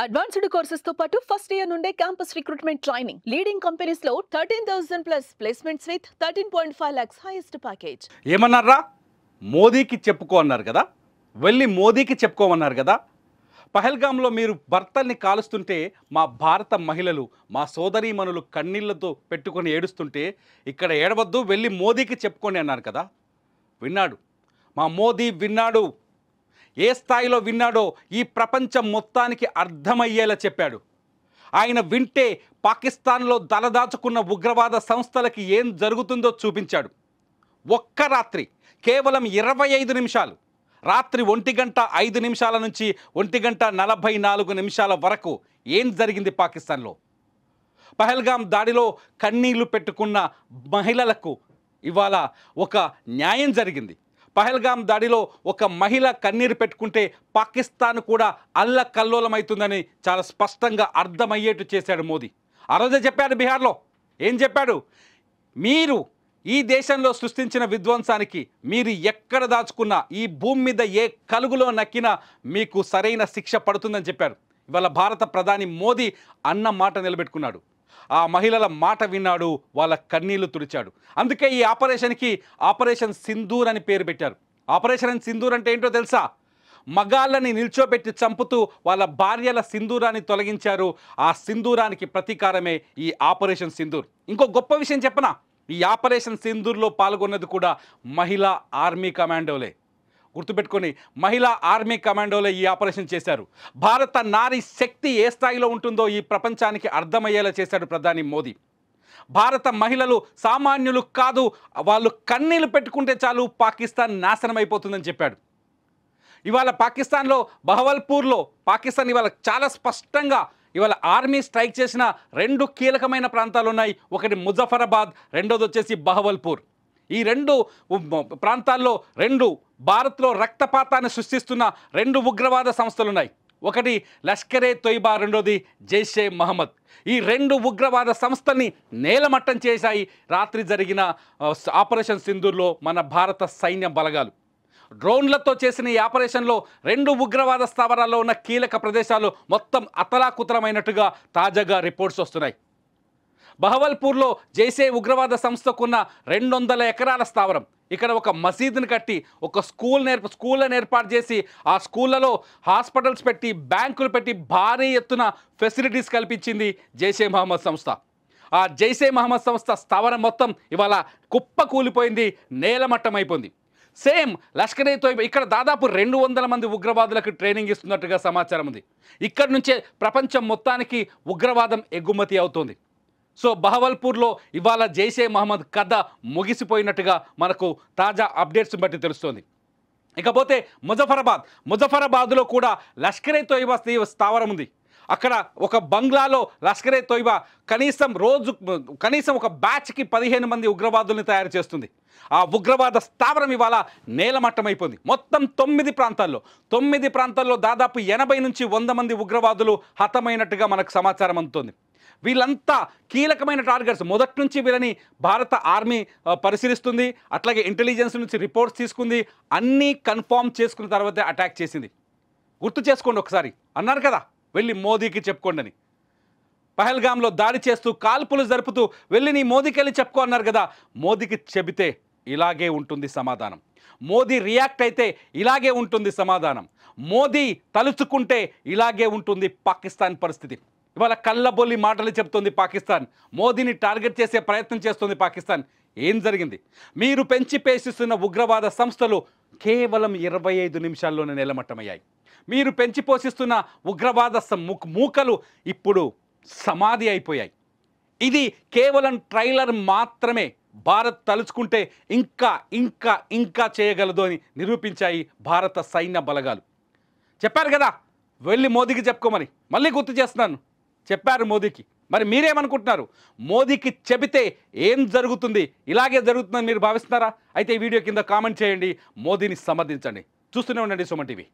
Advanced courses తో పాటు first year నుండే campus recruitment training leading companies లో 13,000 plus placements with 13.5 lakhs highest package. ఏమన్నారా? మోదీకి చెప్పుకో అన్నారు కదా, వెళ్ళి మోదీకి చెప్పుకోమన్నారు కదా. పహల్గామ్లో మీరు భర్తల్ని కాలుస్తుంటే మా భారత మహిళలు, మా సోదరీమణులు కన్నీళ్లతో పెట్టుకొని ఏడుస్తుంటే ఇక్కడ ఏడవద్దు, వెళ్ళి మోదీకి చెప్పుకోండి అన్నారు కదా. విన్నాడు, మా మోదీ విన్నాడు. ఏ స్థాయిలో విన్నాడో ఈ ప్రపంచం మొత్తానికి అర్థమయ్యేలా చెప్పాడు. ఆయన వింటే పాకిస్తాన్లో తలదాచుకున్న ఉగ్రవాద సంస్థలకి ఏం జరుగుతుందో చూపించాడు. ఒక్క రాత్రి కేవలం 25 నిమిషాలు, రాత్రి 1:05 నుంచి 1:44 వరకు ఏం జరిగింది పాకిస్తాన్లో? పహల్గామ్ దాడిలో కన్నీళ్లు పెట్టుకున్న మహిళలకు ఇవాళ ఒక న్యాయం జరిగింది. పహల్గామ్ దాడిలో ఒక మహిళ కన్నీరు పెట్టుకుంటే పాకిస్తాన్ కూడా అల్లకల్లోలమవుతుందని చాలా స్పష్టంగా అర్థమయ్యేట్టు చేశాడు మోదీ. ఆ రోజే చెప్పాడు బీహార్లో. ఏం చెప్పాడు? మీరు ఈ దేశంలో సృష్టించిన విధ్వంసానికి మీరు ఎక్కడ దాచుకున్నా, ఈ భూమి మీద ఏ కలుగులో నక్కినా మీకు సరైన శిక్ష పడుతుందని చెప్పారు. ఇవాళ భారత ప్రధాని మోదీ అన్న మాట నిలబెట్టుకున్నాడు. ఆ మహిళల మాట విన్నాడు, వాళ్ళ కన్నీళ్లు తుడిచాడు. అందుకే ఈ ఆపరేషన్కి ఆపరేషన్ సింధూర్ అని పేరు పెట్టారు. ఆపరేషన్ సింధూర్ అంటే ఏంటో తెలుసా? మగాళ్ళని నిల్చోబెట్టి చంపుతూ వాళ్ళ భార్యల సింధూరాన్ని తొలగించారు. ఆ సింధూరానికి ప్రతీకారమే ఈ ఆపరేషన్ సింధూర్. ఇంకో గొప్ప విషయం చెప్పనా? ఈ ఆపరేషన్ సింధూర్లో పాల్గొన్నది కూడా మహిళా ఆర్మీ కమాండోలే. గుర్తుపెట్టుకొని, మహిళా ఆర్మీ కమాండోలే ఈ ఆపరేషన్ చేశారు. భారత నారీ శక్తి ఏ స్థాయిలో ఉంటుందో ఈ ప్రపంచానికి అర్థమయ్యేలా చేశాడు ప్రధాని మోదీ. భారత మహిళలు సామాన్యులు కాదు, వాళ్ళు కన్నీళ్లు పెట్టుకుంటే చాలు పాకిస్తాన్ నాశనం అయిపోతుందని చెప్పాడు. ఇవాళ పాకిస్తాన్లో బహవల్పూర్లో పాకిస్తాన్ ఇవాళ చాలా స్పష్టంగా ఇవాళ ఆర్మీ స్ట్రైక్ చేసిన 2 కీలకమైన ప్రాంతాలు ఉన్నాయి. ఒకటి ముజఫరాబాద్, రెండోది వచ్చేసి బహవల్పూర్. ఈ 2 ప్రాంతాల్లో 2 భారత్లో రక్తపాతాన్ని సృష్టిస్తున్న 2 ఉగ్రవాద సంస్థలు ఉన్నాయి. ఒకటి లష్కరే తొయిబా, రెండోది జైషే మహమ్మద్. ఈ 2 ఉగ్రవాద సంస్థల్ని నేలమట్టం చేశాయి రాత్రి జరిగిన ఆపరేషన్ సింధూర్లో మన భారత సైన్య బలగాలు. డ్రోన్లతో చేసిన ఈ ఆపరేషన్లో 2 ఉగ్రవాద స్థావరాల్లో ఉన్న కీలక ప్రదేశాలు మొత్తం అతలాకుతలమైనట్టుగా తాజాగా రిపోర్ట్స్ వస్తున్నాయి. బహవల్పూర్లో జైషే ఉగ్రవాద సంస్థకున్న 200 ఎకరాల స్థావరం. ఇక్కడ ఒక మసీదుని కట్టి, ఒక స్కూళ్ళను ఏర్పాటు చేసి, ఆ స్కూళ్ళలో హాస్పిటల్స్ పెట్టి, బ్యాంకులు పెట్టి భారీ ఎత్తున ఫెసిలిటీస్ కల్పించింది జైషే మహమ్మద్ సంస్థ. ఆ జైషే మహమ్మద్ సంస్థ స్థావరం మొత్తం ఇవాళ కుప్ప కూలిపోయింది, నేలమట్టం అయిపోయింది. సేమ్ లష్కరే తోయిబా ఇక్కడ దాదాపు 200 మంది ఉగ్రవాదులకు ట్రైనింగ్ ఇస్తున్నట్టుగా సమాచారం ఉంది. ఇక్కడి నుంచే ప్రపంచం మొత్తానికి ఉగ్రవాదం ఎగుమతి అవుతుంది. సో బహవల్పూర్లో ఇవాళ జైషే మహమ్మద్ కథ ముగిసిపోయినట్టుగా మనకు తాజా అప్డేట్స్ బట్టి తెలుస్తోంది. ఇకపోతే ముజఫరాబాద్లో కూడా లష్కరే తోయిబా స్థావరం ఉంది. అక్కడ ఒక బంగ్లాలో లష్కరే తోయిబా కనీసం ఒక బ్యాచ్కి 15 మంది ఉగ్రవాదుల్ని తయారు చేస్తుంది. ఆ ఉగ్రవాద స్థావరం ఇవాళ నేలమట్టమైపోయింది. మొత్తం 9 ప్రాంతాల్లో దాదాపు 80 నుంచి 100 మంది ఉగ్రవాదులు హతమైనట్టుగా మనకు సమాచారం అందుతోంది. వీళ్ళంతా కీలకమైన టార్గెట్స్. మొదటి నుంచి వీళ్ళని భారత ఆర్మీ పరిశీలిస్తుంది, అట్లాగే ఇంటెలిజెన్స్ నుంచి రిపోర్ట్స్ తీసుకుంది, అన్నీ కన్ఫర్మ్ చేసుకున్న తర్వాతే అటాక్ చేసింది. గుర్తు చేసుకోండి ఒకసారి. అన్నారు కదా వెళ్ళి మోదీకి చెప్పుకోండి అని. పహల్గామ్లో దాడి చేస్తూ కాల్పులు జరుపుతూ వెళ్ళి నీ మోదీకి వెళ్ళి చెప్పుకో అన్నారు కదా. మోదీకి చెబితే ఇలాగే ఉంటుంది సమాధానం. మోదీ రియాక్ట్ అయితే ఇలాగే ఉంటుంది సమాధానం. మోదీ తలుచుకుంటే ఇలాగే ఉంటుంది పాకిస్తాన్ పరిస్థితి. ఇవాళ కళ్ళబొల్లి మాటలు చెప్తుంది పాకిస్తాన్. మోదీని టార్గెట్ చేసే ప్రయత్నం చేస్తుంది పాకిస్తాన్. ఏం జరిగింది? మీరు పెంచి పోషిస్తున్న ఉగ్రవాద సంస్థలు కేవలం 25 నిమిషాల్లోనే నేలమట్టమయ్యాయి. మీరు పెంచి పోషిస్తున్న ఉగ్రవాద మూకలు ఇప్పుడు సమాధి అయిపోయాయి. ఇది కేవలం ట్రైలర్ మాత్రమే. భారత్ తలుచుకుంటే ఇంకా ఇంకా ఇంకా చేయగలదు అని నిరూపించాయి భారత సైన్య బలగాలు. చెప్పారు కదా వెళ్ళి మోదీకి చెప్పుకోమని. మళ్ళీ గుర్తు చేస్తున్నాను, చెప్పారు మోదీకి. మరి మీరేమనుకుంటున్నారు? మోదీకి చెబితే ఏం జరుగుతుంది? ఇలాగే జరుగుతుందని మీరు భావిస్తున్నారా? అయితే ఈ వీడియో కింద కామెంట్ చేయండి, మోదీని సమర్థించండి. చూస్తూనే ఉండండి సుమన్ టీవీ.